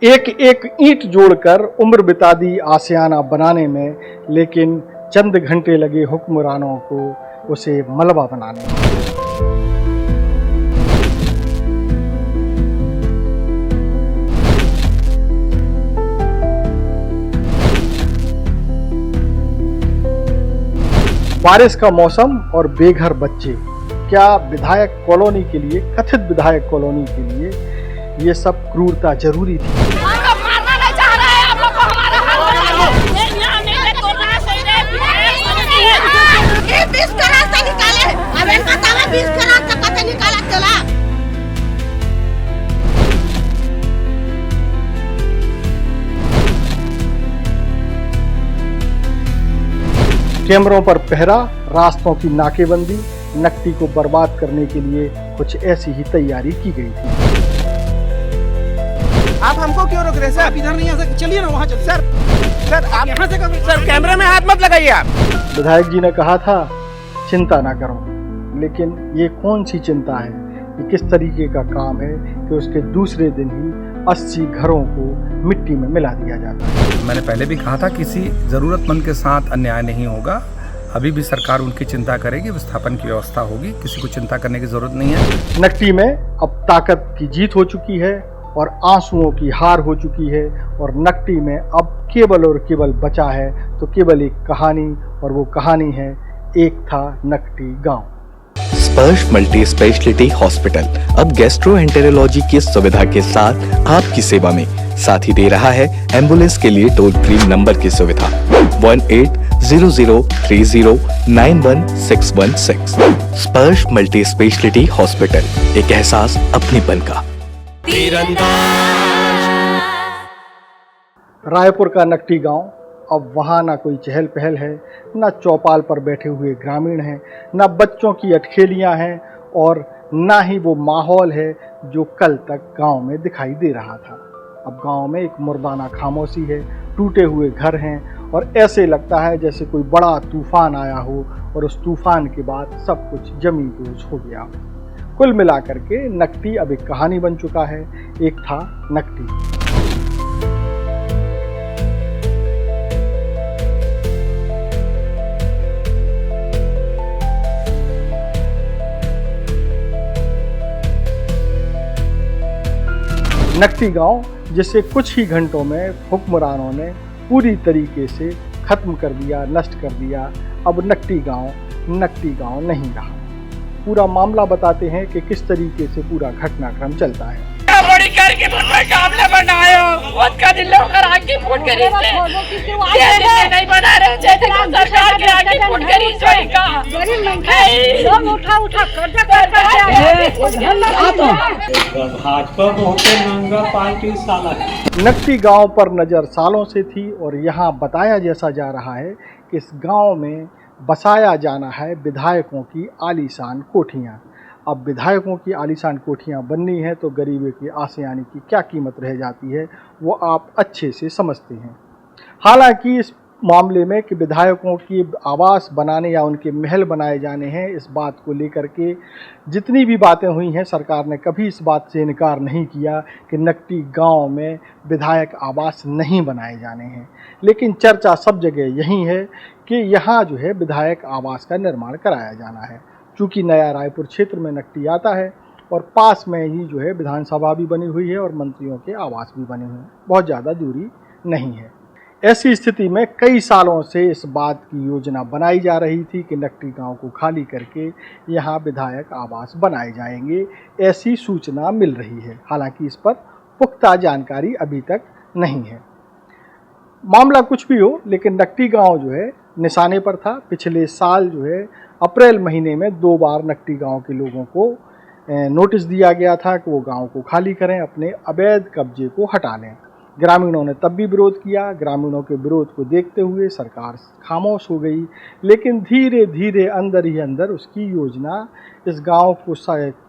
एक एक ईंट जोड़कर उम्र बिता दी आशियाना बनाने में, लेकिन चंद घंटे लगे हुक्मरानों को उसे मलबा बनाने में। बारिश का मौसम और बेघर बच्चे, क्या विधायक कॉलोनी के लिए, कथित विधायक कॉलोनी के लिए ये सब क्रूरता जरूरी थी? कैमरों पर पहरा, रास्तों की नाकेबंदी, नकटी को बर्बाद करने के लिए कुछ ऐसी ही तैयारी की गई थी। आप हमको क्यों रोक रहे हैं सर? आप इधर नहीं आ सकते, चलिए ना वहाँ चलिए। सर आप यहाँ से सर कैमरे में हाथ मत लगाइए आप। विधायक जी ने कहा था चिंता ना करो, लेकिन ये कौन सी चिंता है? ये किस तरीके का काम है कि उसके दूसरे दिन ही 80 घरों को मिट्टी में मिला दिया जाता है। मैंने पहले भी कहा था किसी ज़रूरतमंद के साथ अन्याय नहीं होगा। अभी भी सरकार उनकी चिंता करेगी, विस्थापन की व्यवस्था होगी, किसी को चिंता करने की ज़रूरत नहीं है। नकटी में अब ताकत की जीत हो चुकी है और आंसुओं की हार हो चुकी है, और नकटी में अब केवल और केवल बचा है तो केवल एक कहानी, और वो कहानी है एक था नकटी गांव। स्पर्श मल्टी स्पेशलिटी हॉस्पिटल अब गैस्ट्रोएंटेरोलॉजी की सुविधा के साथ आपकी सेवा में, साथ ही दे रहा है एम्बुलेंस के लिए टोल फ्री नंबर की सुविधा 180030091616। स्पर्श मल्टी स्पेशलिटी हॉस्पिटल, एक एहसास अपनेपन का। रायपुर का नकटी गांव, अब वहाँ ना कोई चहल पहल है, ना चौपाल पर बैठे हुए ग्रामीण हैं, ना बच्चों की अटखेलियाँ हैं, और ना ही वो माहौल है जो कल तक गांव में दिखाई दे रहा था। अब गांव में एक मुर्दाना खामोशी है, टूटे हुए घर हैं, और ऐसे लगता है जैसे कोई बड़ा तूफान आया हो और उस तूफान के बाद सब कुछ जमी दोज हो गया हो। कुल मिलाकर के नकटी अब एक कहानी बन चुका है, एक था नकटी। नकटी गांव जिसे कुछ ही घंटों में हुक्मरानों ने पूरी तरीके से खत्म कर दिया, नष्ट कर दिया, अब नकटी गांव नहीं रहा। पूरा मामला बताते हैं कि किस तरीके से पूरा घटनाक्रम चलता है। नकटी गांव पर नजर सालों से थी, और यहाँ बताया जैसा जा रहा है कि इस गांव में बसाया जाना है विधायकों की आलीशान कोठियाँ। अब विधायकों की आलीशान कोठियाँ बननी है तो गरीबी की आशियाने की क्या कीमत रह जाती है, वो आप अच्छे से समझते हैं। हालांकि इस मामले में कि विधायकों की आवास बनाने या उनके महल बनाए जाने हैं, इस बात को लेकर के जितनी भी बातें हुई हैं, सरकार ने कभी इस बात से इनकार नहीं किया कि नकटी गांव में विधायक आवास नहीं बनाए जाने हैं। लेकिन चर्चा सब जगह यही है कि यहाँ जो है विधायक आवास का निर्माण कराया जाना है। चूँकि नया रायपुर क्षेत्र में नकटी आता है और पास में ही जो है विधानसभा भी बनी हुई है और मंत्रियों के आवास भी बने हुए हैं, बहुत ज़्यादा दूरी नहीं है। ऐसी स्थिति में कई सालों से इस बात की योजना बनाई जा रही थी कि नकटी गांव को खाली करके यहाँ विधायक आवास बनाए जाएंगे, ऐसी सूचना मिल रही है। हालांकि इस पर पुख्ता जानकारी अभी तक नहीं है। मामला कुछ भी हो, लेकिन नकटी गांव जो है निशाने पर था। पिछले साल जो है अप्रैल महीने में 2 बार नकटी गांव के लोगों को नोटिस दिया गया था कि वो गांव को खाली करें, अपने अवैध कब्जे को हटा लें। ग्रामीणों ने तब भी विरोध किया। ग्रामीणों के विरोध को देखते हुए सरकार खामोश हो गई, लेकिन धीरे धीरे अंदर ही अंदर उसकी योजना इस गांव को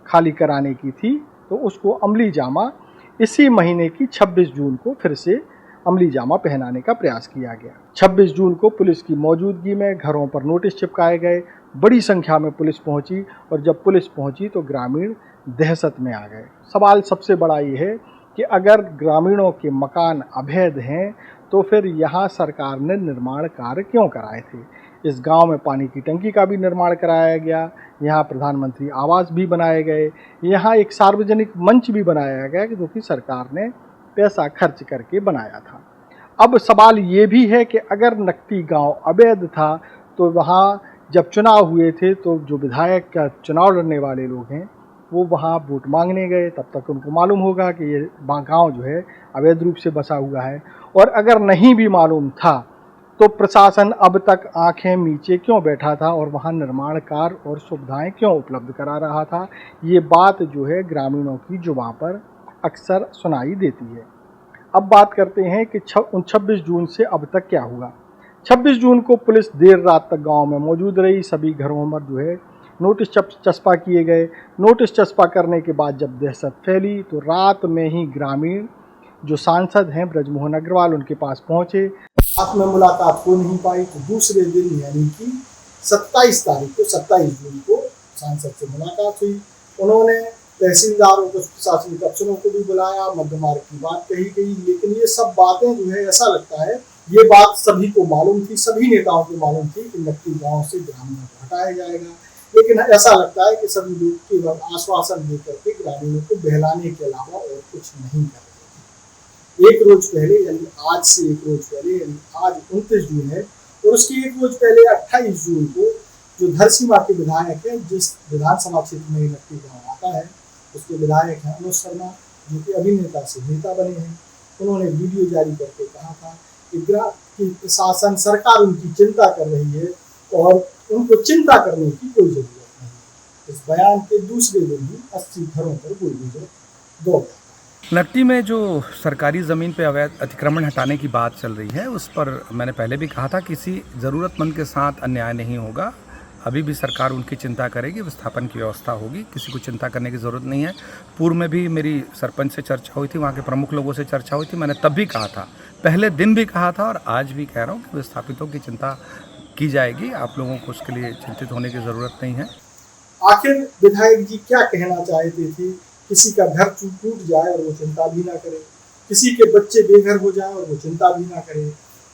खाली कराने की थी, तो उसको अमली जामा इसी महीने की 26 जून को फिर से अमली जामा पहनाने का प्रयास किया गया। 26 जून को पुलिस की मौजूदगी में घरों पर नोटिस चिपकाए गए। बड़ी संख्या में पुलिस पहुंची, और जब पुलिस पहुंची तो ग्रामीण दहशत में आ गए। सवाल सबसे बड़ा ये है कि अगर ग्रामीणों के मकान अवैध हैं तो फिर यहाँ सरकार ने निर्माण कार्य क्यों कराए थे। इस गांव में पानी की टंकी का भी निर्माण कराया गया, यहाँ प्रधानमंत्री आवास भी बनाए गए, यहाँ एक सार्वजनिक मंच भी बनाया गया जो कि सरकार ने पैसा खर्च करके बनाया था। अब सवाल ये भी है कि अगर नकटी गांव अवैध था तो वहाँ जब चुनाव हुए थे तो जो विधायक का चुनाव लड़ने वाले लोग हैं वो वहाँ वोट मांगने गए, तब तक उनको मालूम होगा कि ये गांव जो है अवैध रूप से बसा हुआ है। और अगर नहीं भी मालूम था तो प्रशासन अब तक आंखें नीचे क्यों बैठा था और वहाँ निर्माण कार्य और सुविधाएं क्यों उपलब्ध करा रहा था। ये बात जो है ग्रामीणों की जुबान पर अक्सर सुनाई देती है। अब बात करते हैं कि 26 जून से अब तक क्या हुआ। 26 जून को पुलिस देर रात तक गांव में मौजूद रही। सभी घरों पर जो है नोटिस चस्पा किए गए। नोटिस चस्पा करने के बाद जब दहशत फैली तो रात में ही ग्रामीण जो सांसद हैं ब्रजमोहन अग्रवाल उनके पास पहुंचे। रात में मुलाकात हो नहीं पाई तो दूसरे दिन यानी कि 27 जून को सांसद से मुलाकात हुई। उन्होंने तहसीलदारों को, प्रशासनिक अफसरों को भी बुलाया, मध्यमार्ग की बात कही गई। लेकिन ये सब बातें जो है ऐसा लगता है ये बात सभी को मालूम थी, सभी नेताओं को मालूम थी कि नकटी गांव से ग्रामीणों को हटाया जाएगा। लेकिन ऐसा लगता है कि सभी लोग केवल आश्वासन देकर के ग्रामीणों को बहलाने के अलावा और कुछ नहीं कर रहे थे। एक रोज पहले यानी आज से एक रोज पहले यानी आज 29 जून है और उसके एक रोज पहले 28 जून को जो धरसीमा के विधायक है, जिस विधानसभा क्षेत्र में नकटी गाँव आता है, उसके विधायक हैं अनुज शर्मा जो कि अभिनेता से नेता बने हैं। उन्होंने वीडियो जारी करके कहा था कि प्रशासन सरकार उनकी चिंता कर रही है और उनको चिंता करने की कोई जरूरत नहीं है। इस बयान के दूसरे दिन ही 80 घरों पर बुलडोजर दौड़ जाता है। नकटी में जो सरकारी ज़मीन पे अवैध अतिक्रमण हटाने की बात चल रही है उस पर मैंने पहले भी कहा था किसी ज़रूरतमंद के साथ अन्याय नहीं होगा। अभी भी सरकार उनकी चिंता करेगी, विस्थापन की व्यवस्था होगी, किसी को चिंता करने की ज़रूरत नहीं है। पूर्व में भी मेरी सरपंच से चर्चा हुई थी, वहाँ के प्रमुख लोगों से चर्चा हुई थी। मैंने तब भी कहा था, पहले दिन भी कहा था और आज भी कह रहा हूँ कि विस्थापितों की चिंता की जाएगी। आप लोगों को उसके लिए चिंतित होने की ज़रूरत नहीं है। आखिर विधायक जी क्या कहना चाहते थे? किसी का घर टूट जाए और वो चिंता भी ना करे, किसी के बच्चे बेघर हो जाए और वो चिंता भी ना करे।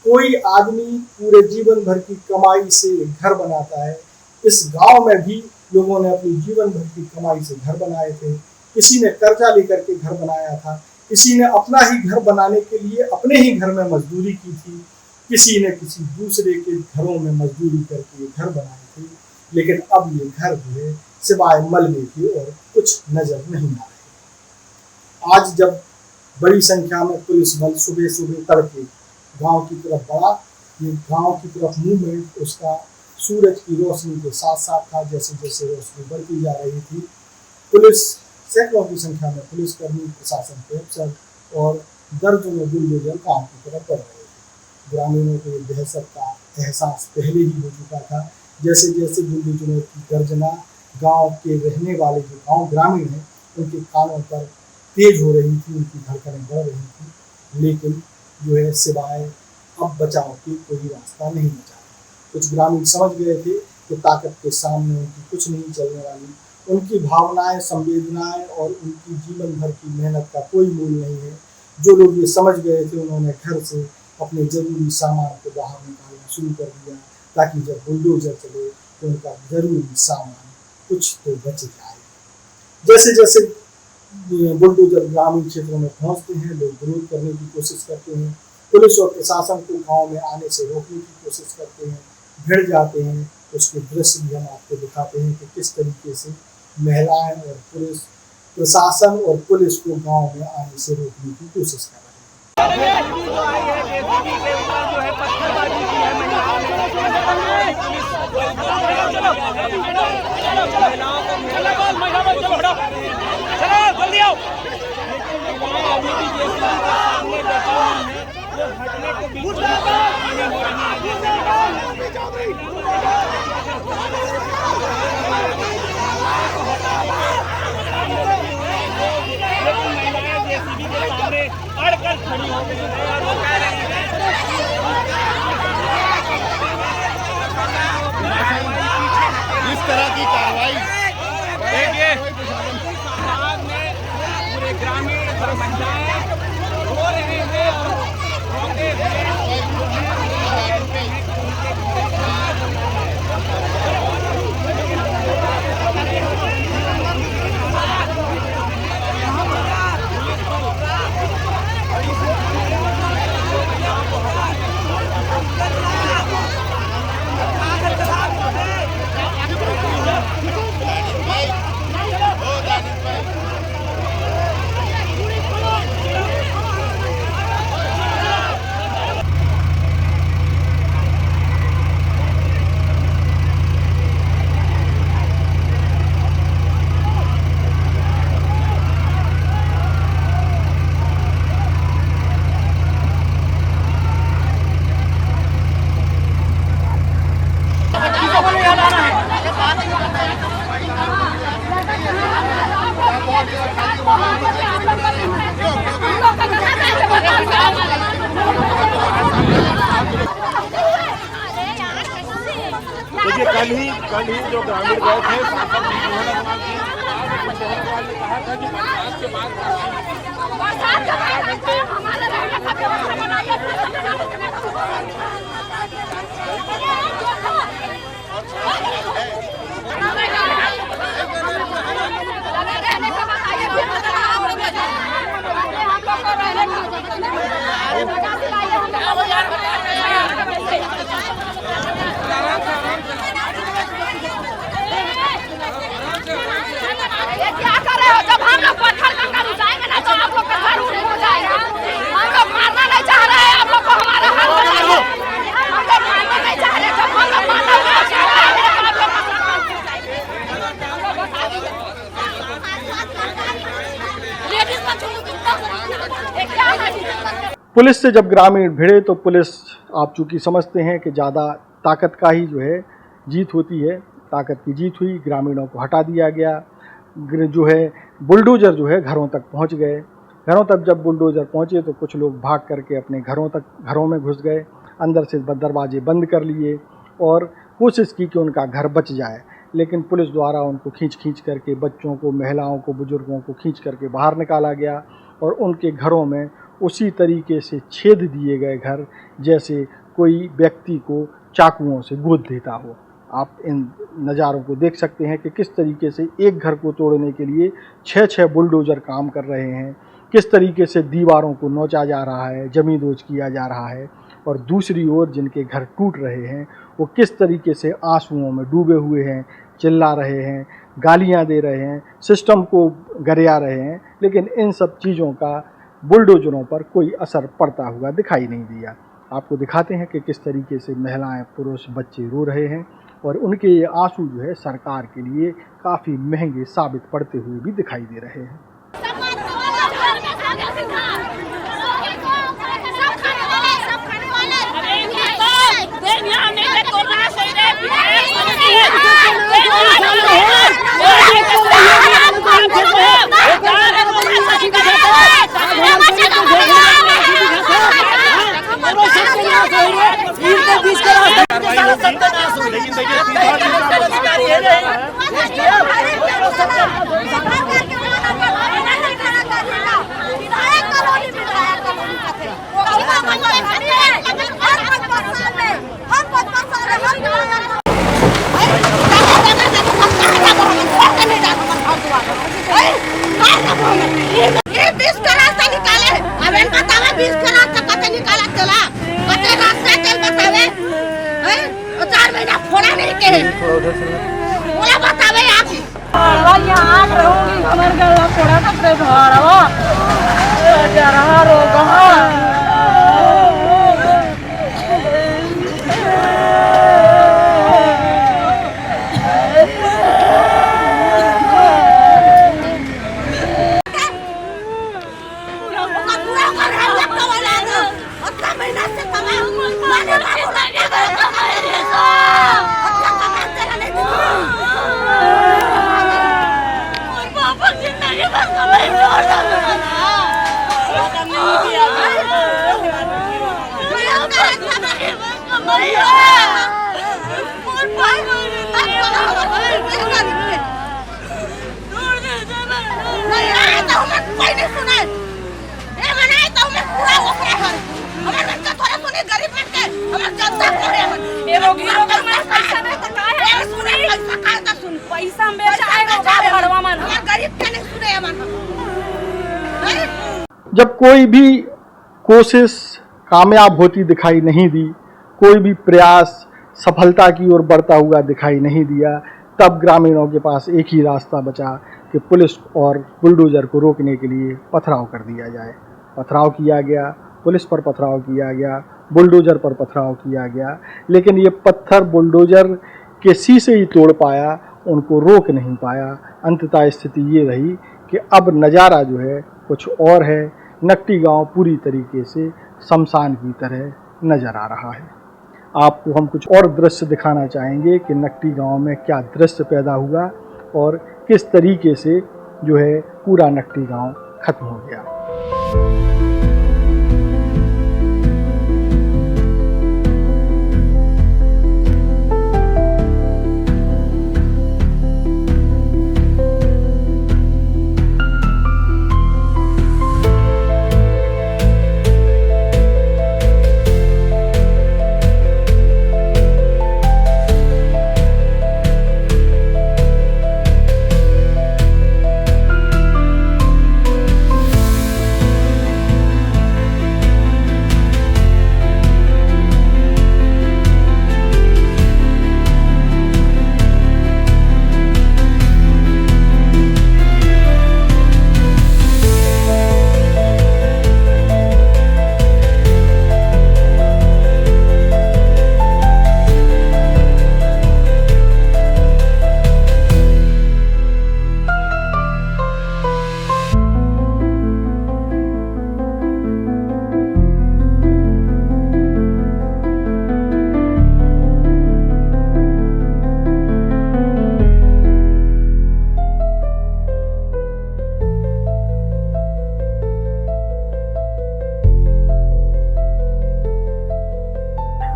कोई आदमी पूरे जीवन भर की कमाई से घर बनाता है। इस गांव में भी लोगों ने अपनी जीवन भर की कमाई से घर बनाए थे। किसी ने कर्जा लेकर के घर बनाया था, किसी ने अपना ही घर बनाने के लिए अपने ही घर में मजदूरी की थी, किसी ने किसी दूसरे के घरों में मजदूरी करके घर बनाए थे। लेकिन अब ये घर जो है सिवाय मलबे के और कुछ नजर नहीं आ रहे। आज जब बड़ी संख्या में पुलिस बल सुबह सुबह तड़के गांव की तरफ बढ़ा, ये गांव की तरफ मूवमेंट उसका सूरज की रोशनी के साथ साथ था। जैसे जैसे रोशनी बढ़ती जा रही थी, पुलिस सैकड़ों की संख्या में पुलिसकर्मी, प्रशासन के अफसर और दर्जनों बुलडोजर गांव की तरफ बढ़ रहे थे। ग्रामीणों को दहशत का एहसास पहले ही हो चुका था। जैसे जैसे बुलडोजरों की गर्जना गांव के रहने वाले जो गांव ग्रामीण हैं उनके कानों पर तेज हो रही थी, उनकी धड़कनें बढ़ रही थी। लेकिन जो है सिवाय अब बचाव के कोई रास्ता नहीं बचा। कुछ ग्रामीण समझ गए थे कि ताकत के सामने उनकी कुछ नहीं चलने वाली। उनकी भावनाएं, संवेदनाएं और उनकी जीवन भर की मेहनत का कोई मूल नहीं है। जो लोग ये समझ गए थे उन्होंने घर से अपने जरूरी सामान को बाहर निकालना शुरू कर दिया ताकि जब बुलडोजर चले तो उनका जरूरी सामान कुछ तो बच जाए। जैसे जैसे बुलडोजर ग्रामीण क्षेत्रों में पहुंचते हैं, लोग विरोध करने की कोशिश करते हैं। पुलिस और प्रशासन को गांव में आने से रोकने की कोशिश करते हैं, भिड़ जाते हैं। उसके दृश्य भी हम आपको दिखाते हैं कि किस तरीके से महिलाएं और पुलिस, प्रशासन और पुलिस को गांव में आने से रोकने की कोशिश कर रहे हैं। इस तरह की कार्रवाई देखिए ग्रामीण महिलाएं रो रहे हैं और रोते देखिए कल ही जो ग्रामीण गए थे सांसद उन्होंने कहा था कि बरसात के क्या कर रहे हो? जब हम लोग पत्थर कर जाएंगे ना तो आप लोग का घर उड़ जाएगा। हम लोग मारना नहीं चाह रहे हैं, आप लोग को हमारा हाल बताइए। हम लोग मारना नहीं चाह रहे, जब हम लोग मारना नहीं चाह रहे हैं तो आप लोग लेडीज का पुलिस से जब ग्रामीण भिड़े तो पुलिस, आप चूँकि समझते हैं कि ज़्यादा ताकत का ही जो है जीत होती है, ताकत की जीत हुई, ग्रामीणों को हटा दिया गया। जो है बुलडोज़र जो है घरों तक पहुंच गए। घरों तक जब बुलडोज़र पहुंचे तो कुछ लोग भाग करके अपने घरों में घुस गए, अंदर से दरवाजे बंद कर लिए और कोशिश की कि उनका घर बच जाए। लेकिन पुलिस द्वारा उनको खींच करके, बच्चों को, महिलाओं को, बुजुर्गों को खींच करके बाहर निकाला गया और उनके घरों में उसी तरीके से छेद दिए गए घर जैसे कोई व्यक्ति को चाकुओं से गोद देता हो। आप इन नज़ारों को देख सकते हैं कि किस तरीके से एक घर को तोड़ने के लिए 6 बुलडोज़र काम कर रहे हैं, किस तरीके से दीवारों को नोचा जा रहा है, जमींदोज किया जा रहा है, और दूसरी ओर जिनके घर टूट रहे हैं वो किस तरीके से आंसुओं में डूबे हुए हैं, चिल्ला रहे हैं, गालियां दे रहे हैं, सिस्टम को गरिया रहे हैं। लेकिन इन सब चीज़ों का बुलडोज़रों पर कोई असर पड़ता हुआ दिखाई नहीं दिया। आपको दिखाते हैं कि किस तरीके से महिलाएं, पुरुष, बच्चे रो रहे हैं और उनके ये आंसू जो है सरकार के लिए काफ़ी महंगे साबित पड़ते हुए भी दिखाई दे रहे हैं। Yeah. जब कोई भी कोशिश कामयाब होती दिखाई नहीं दी, कोई भी प्रयास सफलता की ओर बढ़ता हुआ दिखाई नहीं दिया, तब ग्रामीणों के पास एक ही रास्ता बचा कि पुलिस और बुलडोज़र को रोकने के लिए पथराव कर दिया जाए। पथराव किया गया, पुलिस पर पथराव किया गया, बुलडोज़र पर पथराव किया गया, लेकिन ये पत्थर बुलडोज़र के शीशे ही तोड़ पाया, उनको रोक नहीं पाया। अंततः स्थिति ये रही कि अब नज़ारा जो है कुछ और है। नकटी गांव पूरी तरीके से शमशान की तरह नज़र आ रहा है। आपको हम कुछ और दृश्य दिखाना चाहेंगे कि नकटी गांव में क्या दृश्य पैदा हुआ और किस तरीके से जो है पूरा नकटी गांव खत्म हो गया।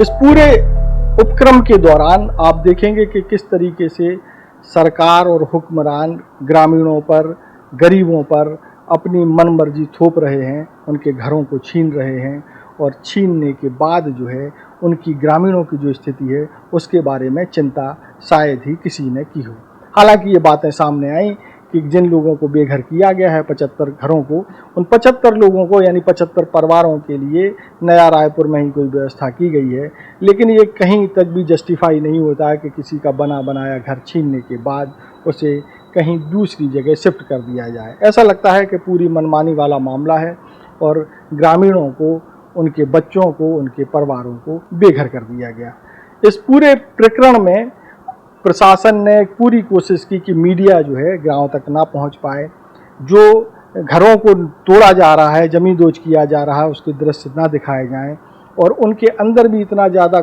इस पूरे उपक्रम के दौरान आप देखेंगे कि किस तरीके से सरकार और हुक्मरान ग्रामीणों पर, गरीबों पर अपनी मनमर्जी थोप रहे हैं, उनके घरों को छीन रहे हैं और छीनने के बाद जो है उनकी ग्रामीणों की जो स्थिति है उसके बारे में चिंता शायद ही किसी ने की हो। हालांकि ये बातें सामने आई कि जिन लोगों को बेघर किया गया है 75 घरों को, उन 75 लोगों को यानी 75 परिवारों के लिए नया रायपुर में ही कोई व्यवस्था की गई है, लेकिन ये कहीं तक भी जस्टिफाई नहीं होता है कि किसी का बना बनाया घर छीनने के बाद उसे कहीं दूसरी जगह शिफ्ट कर दिया जाए। ऐसा लगता है कि पूरी मनमानी वाला मामला है और ग्रामीणों को, उनके बच्चों को, उनके परिवारों को बेघर कर दिया गया। इस पूरे प्रकरण में प्रशासन ने पूरी कोशिश की कि मीडिया जो है गांव तक ना पहुंच पाए। जो घरों को तोड़ा जा रहा है, जमींदोज किया जा रहा है, उसके दृश्य ना दिखाए जाएं और उनके अंदर भी इतना ज़्यादा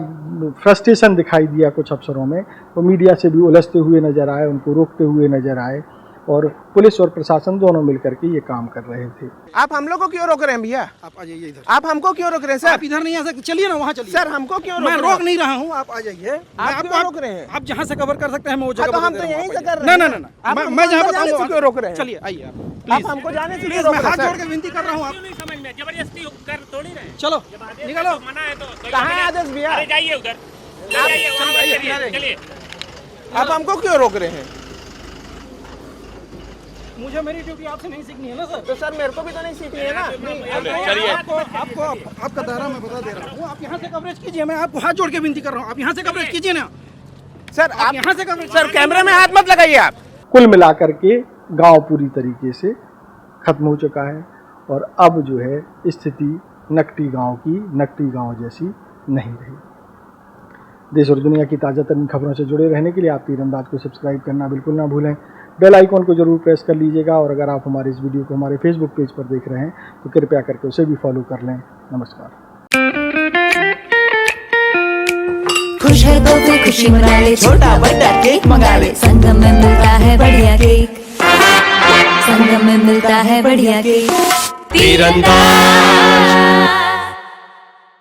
फ्रस्ट्रेशन दिखाई दिया कुछ अफसरों में, तो मीडिया से भी उलझते हुए नज़र आए, उनको रोकते हुए नज़र आए और पुलिस और प्रशासन दोनों मिलकर के ये काम कर रहे थे। आप हम लोग को क्यों रोक रहे हैं भैया? आप आ जाइए इधर। आप हमको क्यों रोक रहे हैं सर? आप इधर नहीं आ सकते, चलिए ना वहाँ चलिए। सर हमको क्यों मैं रोक रोक नहीं रहा हूँ, आप आ जाइए। आप क्यों रोक रहे हैं? आप जहाँ से कवर कर सकते हैं मैं वो जगह तो हम बता तो दे रहा हूँ, यहीं से आप कर रहे हैं। आइए। ना, मैं जहाँ बताऊँगा क्यों रोक रहे हैं? चलिए आइए आप, आप प्लीज। हमको जाने से प्लीज क्यों रोक मैं रहे हाथ हैं जोड़ सर? के विनती कर रहा हूँ। आप समझ में जबरदस्ती कर थोड़ी रहे। चलो निकलो। मना है तो कहाँ है आदेश भैया? अरे जाइए उधर, जाइए वहाँ पर चलिए, चलिए। आप हमको क्यों रोक रहे हैं? मुझे मेरी ड्यूटी आपसे नहीं सीखनी है ना सर। तो सर मेरे को भी तो नहीं सीखनी है ना। आपको आपका दायरा मैं बता दे रहा हूँ। आप यहाँ से कवरेज कीजिए, मैं आपको हाथ जोड़ के विनती कर रहा हूँ। आप यहाँ से कवरेज कीजिए ना सर। आप यहाँ से कवरेज। सर कैमरे में हाथ मत लगाइए आप। कुल मिलाकर के गांव पूरी तरीके से खत्म हो चुका है और अब जो है स्थिति नकटी गांव की नकटी गांव जैसी नहीं रही। देश और दुनिया की ताज़ा तरीन खबरों से जुड़े रहने के लिए आप तीरंदाज को सब्सक्राइब करना बिल्कुल ना भूलें। बेल आइकॉन को जरूर प्रेस कर लीजिएगा और अगर आप हमारे इस वीडियो को हमारे फेसबुक पेज पर देख रहे हैं तो कृपया करके उसे भी फॉलो कर लें। नमस्कार। खुश है तो फिर खुशी मना ले, छोटा बड़ा केक मंगा ले, संगम में मिलता है बढ़िया केक, संगम में मिलता है बढ़िया केक। तीरंदाज।